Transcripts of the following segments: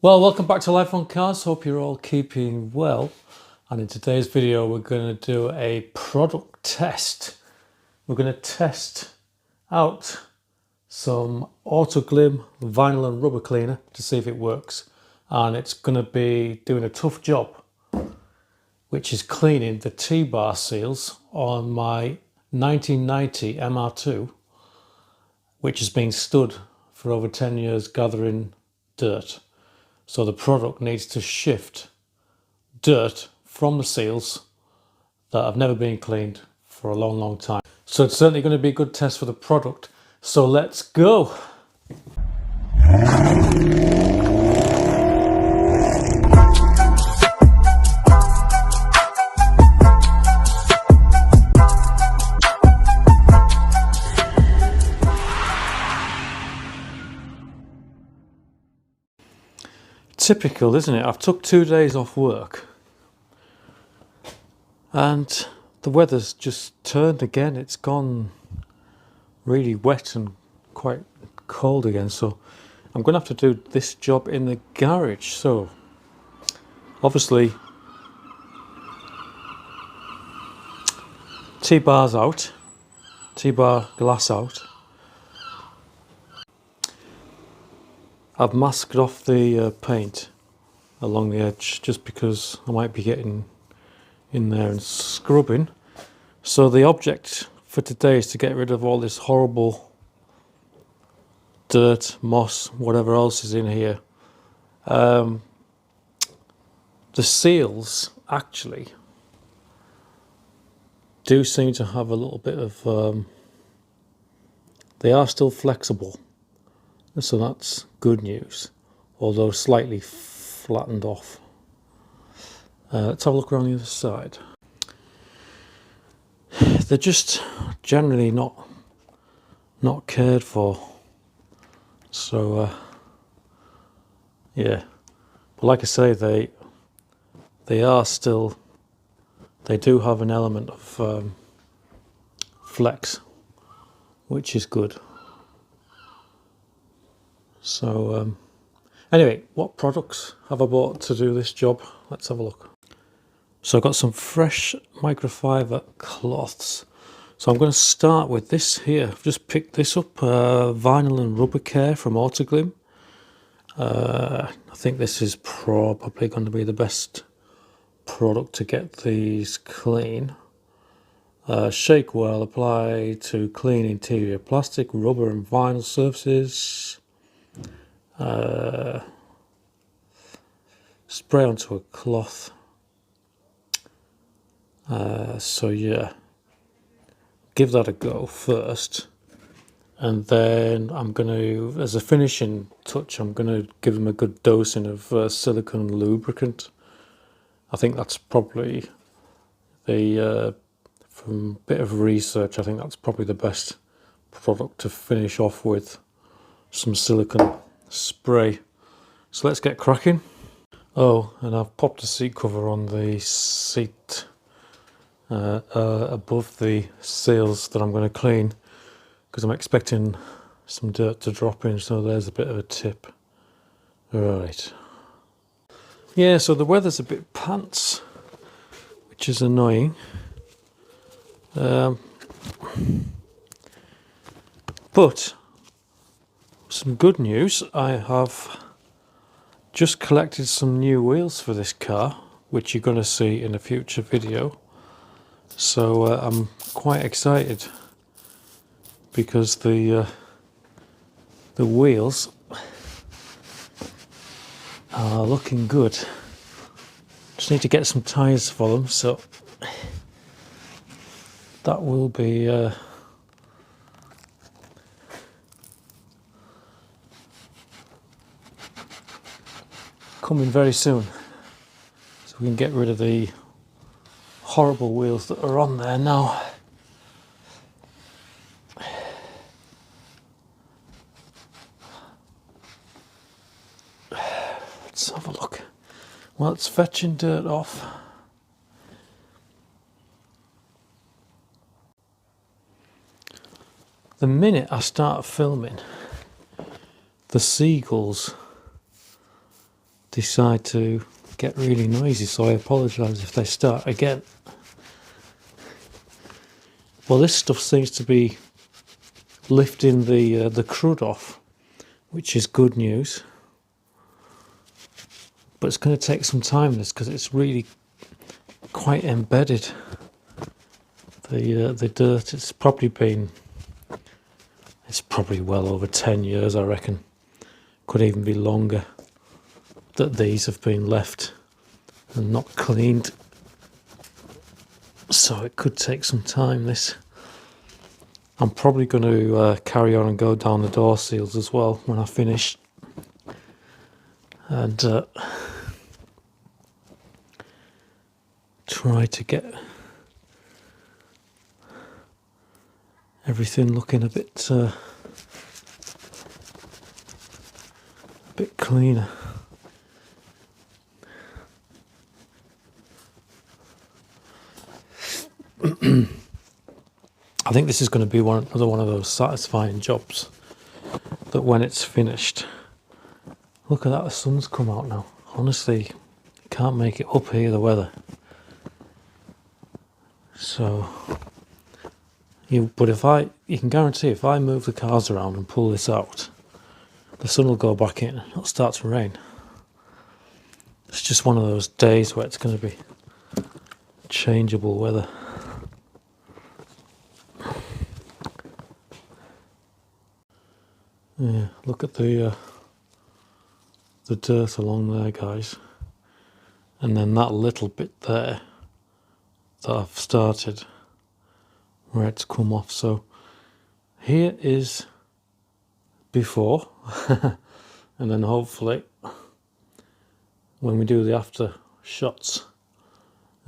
Well, welcome back to Life on Cars. Hope you're all keeping well. And in today's video, we're going to do a product test. We're going to test out some Autoglym Vinyl and Rubber cleaner to see if it works. And it's going to be doing a tough job, which is cleaning the T Bar seals on my 1990 MR2, which has been stood for over 10 years gathering dirt. So the product needs to shift dirt from the seals that have never been cleaned for a long time. So it's certainly going to be a good test for the product. So let's go. Typical, isn't it? I've took 2 days off work and the weather's just turned again. It's gone really wet and quite cold again. So I'm going to have to do this job in the garage. So obviously T-bar's out, T-bar glass out. I've masked off the paint along the edge just because I might be getting in there and scrubbing. So the object for today is to get rid of all this horrible dirt, moss, whatever else is in here. The seals actually do seem to have a little bit of, they are still flexible. So that's good news, although slightly flattened off. Let's have a look around the other side. They're just generally not cared for. So yeah, but like I say, they are still, they do have an element of flex, which is good. So anyway, what products have I bought to do this job? Let's have a look. So I've got some fresh microfiber cloths. So I'm going to start with this here. I've just picked this up, Vinyl and Rubber Care from Autoglym. I think this is probably going to be the best product to get these clean. Shake well, apply to clean interior plastic, rubber and vinyl surfaces. Spray onto a cloth. So yeah, give that a go first, and then I'm going to, as a finishing touch, I'm going to give them a good dosing of silicone lubricant. I think that's probably the, from a bit of research, I think that's probably the best product to finish off with, some silicone spray. So let's get cracking. Oh, and I've popped a seat cover on the seat above the seals that I'm going to clean, because I'm expecting some dirt to drop in. So there's a bit of a tip. Right. Yeah, so the weather's a bit pants, which is annoying. But some good news, I have just collected some new wheels for this car, which you're going to see in a future video. So I'm quite excited because the wheels are looking good. Just need to get some tyres for them, so that will be coming very soon, so we can get rid of the horrible wheels that are on there now. Let's have a look. Well, it's fetching dirt off. The minute I start filming, the seagulls decide to get really noisy, so I apologise if they start again. Well, this stuff seems to be lifting the crud off, which is good news. But it's going to take some time, this, because it's really quite embedded. The dirt, it's probably well over 10 years, I reckon. Could even be longer that these have been left and not cleaned. So it could take some time, this. I'm probably going to carry on and go down the door seals as well when I finish. And try to get everything looking a bit cleaner. I think this is going to be another one of those satisfying jobs that when it's finished, look at that, the sun's come out now. Honestly, you can't make it up here, the weather. So, but you can guarantee if I move the cars around and pull this out, the sun will go back in and it'll start to rain. It's just one of those days where it's going to be changeable weather. Yeah, look at the dirt along there, guys, and then that little bit there that I've started where it's come off. So here is before, and then hopefully when we do the after shots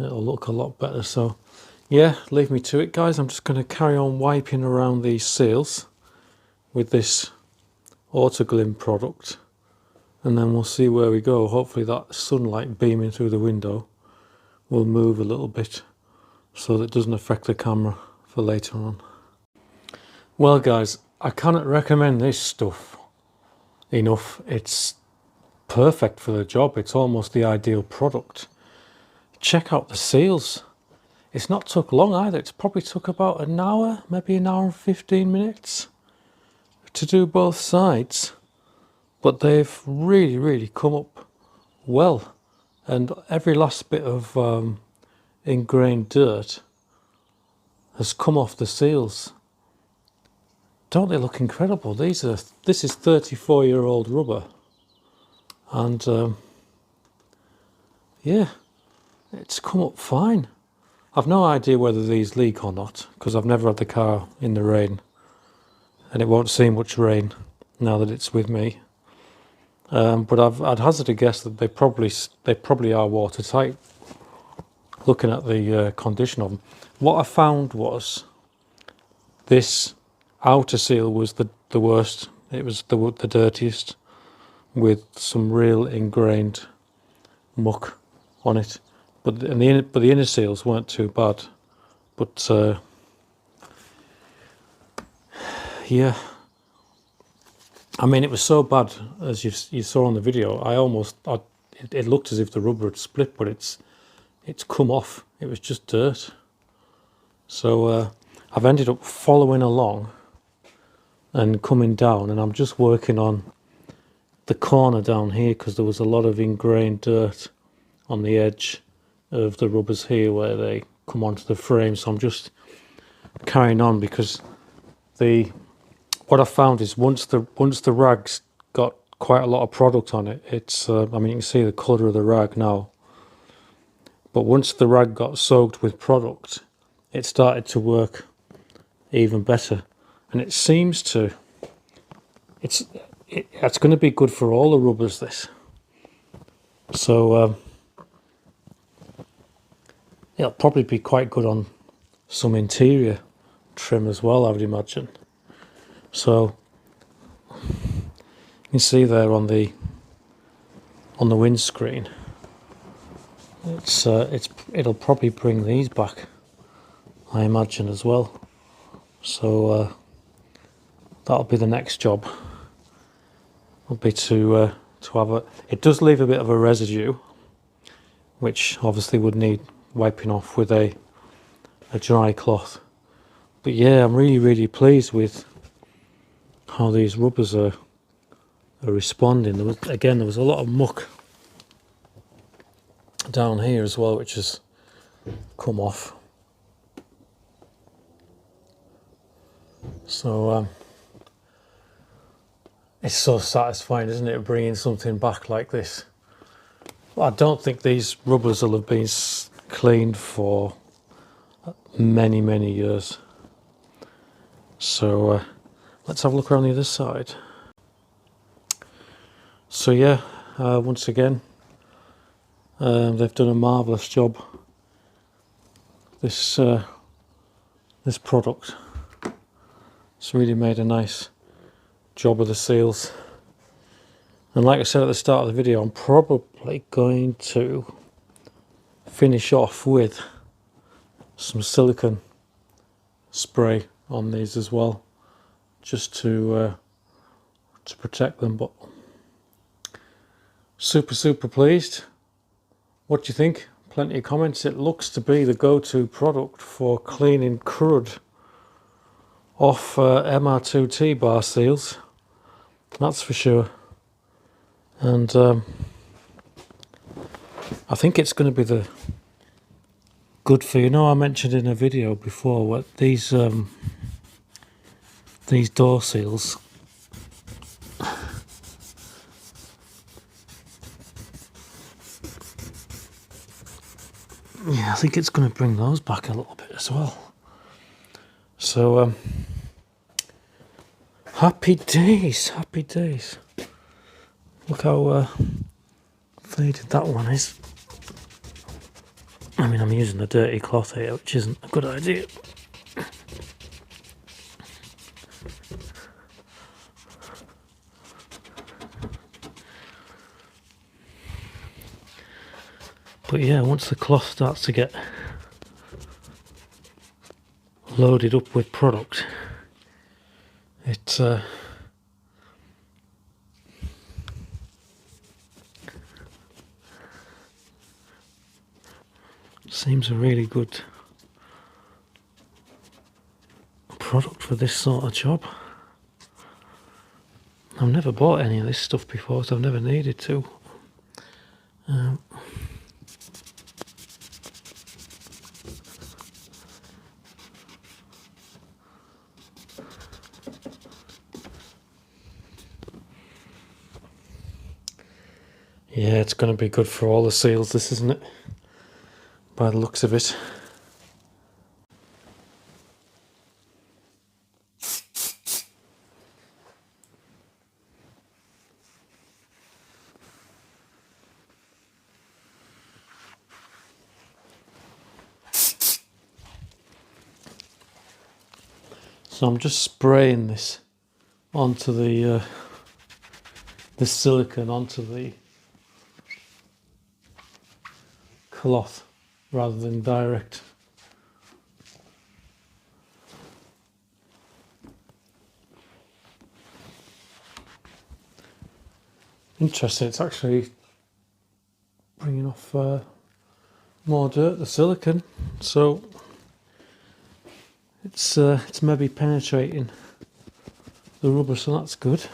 it'll look a lot better. So yeah, leave me to it, guys. I'm just going to carry on wiping around these seals with this Autoglym product, and then we'll see where we go. Hopefully that sunlight beaming through the window will move a little bit so that it doesn't affect the camera for later on. Well, guys, I cannot recommend this stuff enough. It's perfect for the job. It's almost the ideal product. Check out the seals. It's not took long either. It's probably took about an hour, maybe an hour and 15 minutes to do both sides, but they've really come up well, and every last bit of ingrained dirt has come off the seals. Don't they look incredible? This is 34-year-old rubber, and yeah, it's come up fine. I've no idea whether these leak or not, because I've never had the car in the rain, and it won't see much rain now that it's with me. But I'd hazard a guess that they probably are watertight, looking at the condition of them. What I found was this outer seal was the worst. It was the dirtiest, with some real ingrained muck on it. But the inner seals weren't too bad. But yeah, I mean, it was so bad, as you saw on the video. It looked as if the rubber had split, but it's come off. It was just dirt. So I've ended up following along and coming down, and I'm just working on the corner down here because there was a lot of ingrained dirt on the edge of the rubbers here where they come onto the frame. So I'm just carrying on, because what I found is once the rag's got quite a lot of product on it, it's I mean, you can see the colour of the rag now, but once the rag got soaked with product, it started to work even better, and it seems to it's going to be good for all the rubbers, this. So it'll probably be quite good on some interior trim as well, I would imagine. So you can see there on the windscreen, it'll probably bring these back, I imagine, as well. So that'll be the next job. Will be to to have a, it does leave a bit of a residue, which obviously would need wiping off with a dry cloth. But yeah, I'm really pleased with how these rubbers are responding. There was a lot of muck down here as well, which has come off. So it's so satisfying, isn't it, bringing something back like this. I don't think these rubbers will have been cleaned for many years. So let's have a look around the other side. So yeah, once again, they've done a marvellous job. This product, it's really made a nice job of the seals. And like I said at the start of the video, I'm probably going to finish off with some silicone spray on these as well, just to protect them. But super pleased. What do you think? Plenty of comments. It looks to be the go-to product for cleaning crud off MR2 T Bar seals, that's for sure. And I think it's going to be the good for, you know, I mentioned in a video before what these door seals, yeah, I think it's going to bring those back a little bit as well. So happy days. Look how faded that one is. I mean, I'm using a dirty cloth here, which isn't a good idea. But yeah, once the cloth starts to get loaded up with product, it seems a really good product for this sort of job. I've never bought any of this stuff before, so I've never needed to. Yeah, it's going to be good for all the seals, this, isn't it? By the looks of it. So I'm just spraying this onto the silicone onto the cloth rather than direct. Interesting, it's actually bringing off more dirt, the silicone, so it's maybe penetrating the rubber, so that's good.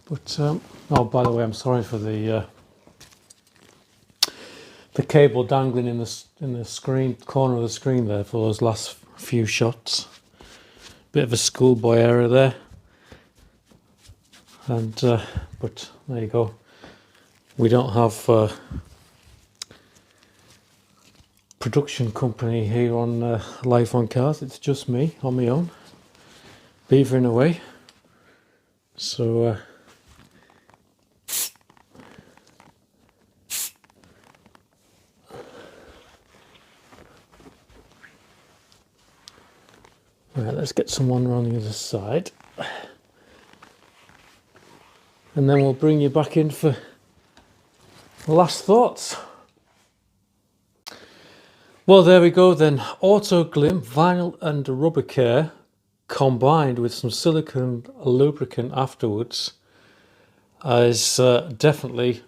But oh, by the way, I'm sorry for the cable dangling in the screen corner of the screen there for those last few shots. Bit of a schoolboy error there, and but there you go. We don't have production company here on Life on Cars. It's just me on my own, beavering away. So right, let's get someone around the other side, and then we'll bring you back in for last thoughts. Well, there we go then. Autoglym Vinyl and Rubber Care combined with some silicone lubricant afterwards is definitely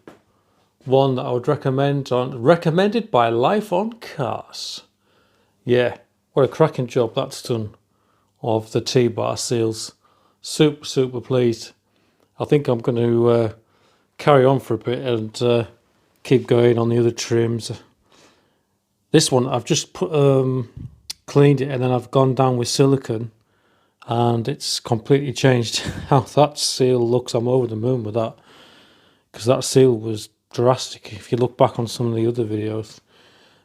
one that I would recommend, recommended by Life on Cars. Yeah, what a cracking job that's done of the T Bar seals. Super pleased. I think I'm going to carry on for a bit and keep going on the other trims. This one I've just cleaned it, and then I've gone down with silicone, and it's completely changed how that seal looks. I'm over the moon with that, because that seal was drastic if you look back on some of the other videos.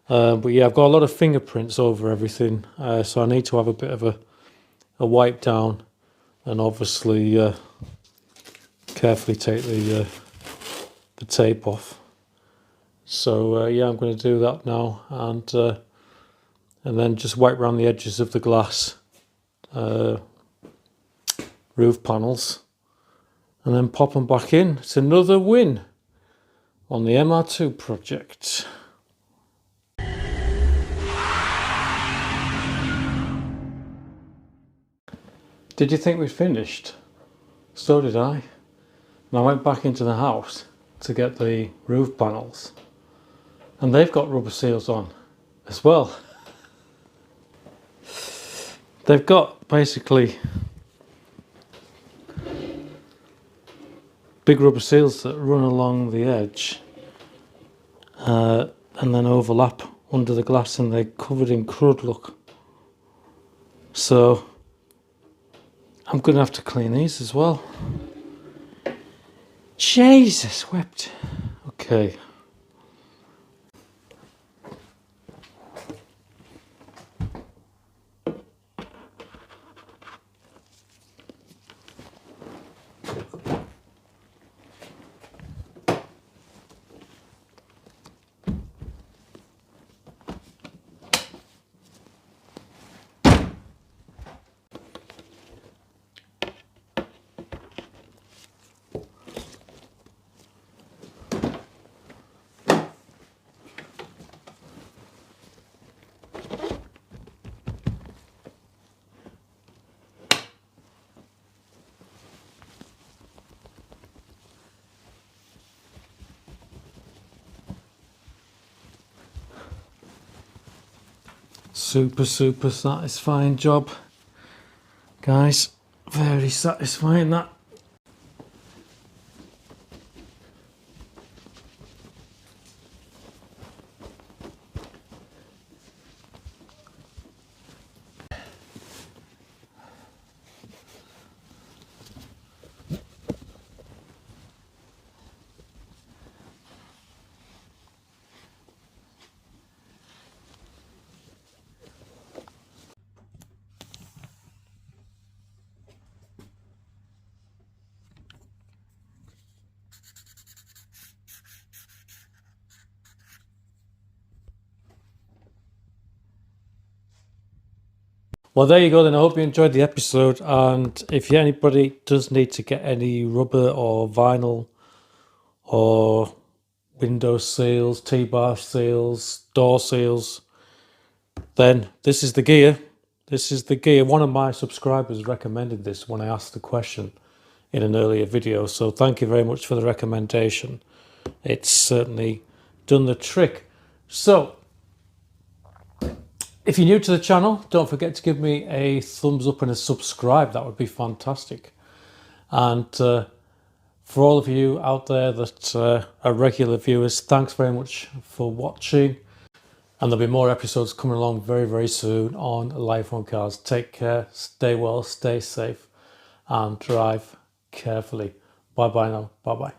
But yeah, I've got a lot of fingerprints over everything, so I need to have a bit of a wipe down, and obviously carefully take the tape off. So yeah, I'm going to do that now, and then just wipe around the edges of the glass roof panels, and then pop them back in. It's another win on the MR2 project. Did you think we'd finished? So did I. And I went back into the house to get the roof panels, and they've got rubber seals on as well. They've got basically big rubber seals that run along the edge and then overlap under the glass, and they're covered in crud, look. So I'm going to have to clean these as well. Jesus wept. Okay. Super satisfying job, guys. Very satisfying, that. Well, there you go then. I hope you enjoyed the episode, and if anybody does need to get any rubber or vinyl or window seals, T-bar seals, door seals, then this is the gear. This is the gear. One of my subscribers recommended this when I asked the question in an earlier video, so thank you very much for the recommendation. It's certainly done the trick. So if you're new to the channel, don't forget to give me a thumbs up and a subscribe. That would be fantastic. And for all of you out there that are regular viewers, thanks very much for watching. And there'll be more episodes coming along very soon on Life on Cars. Take care, stay well, stay safe, and drive carefully. Bye bye now. Bye bye.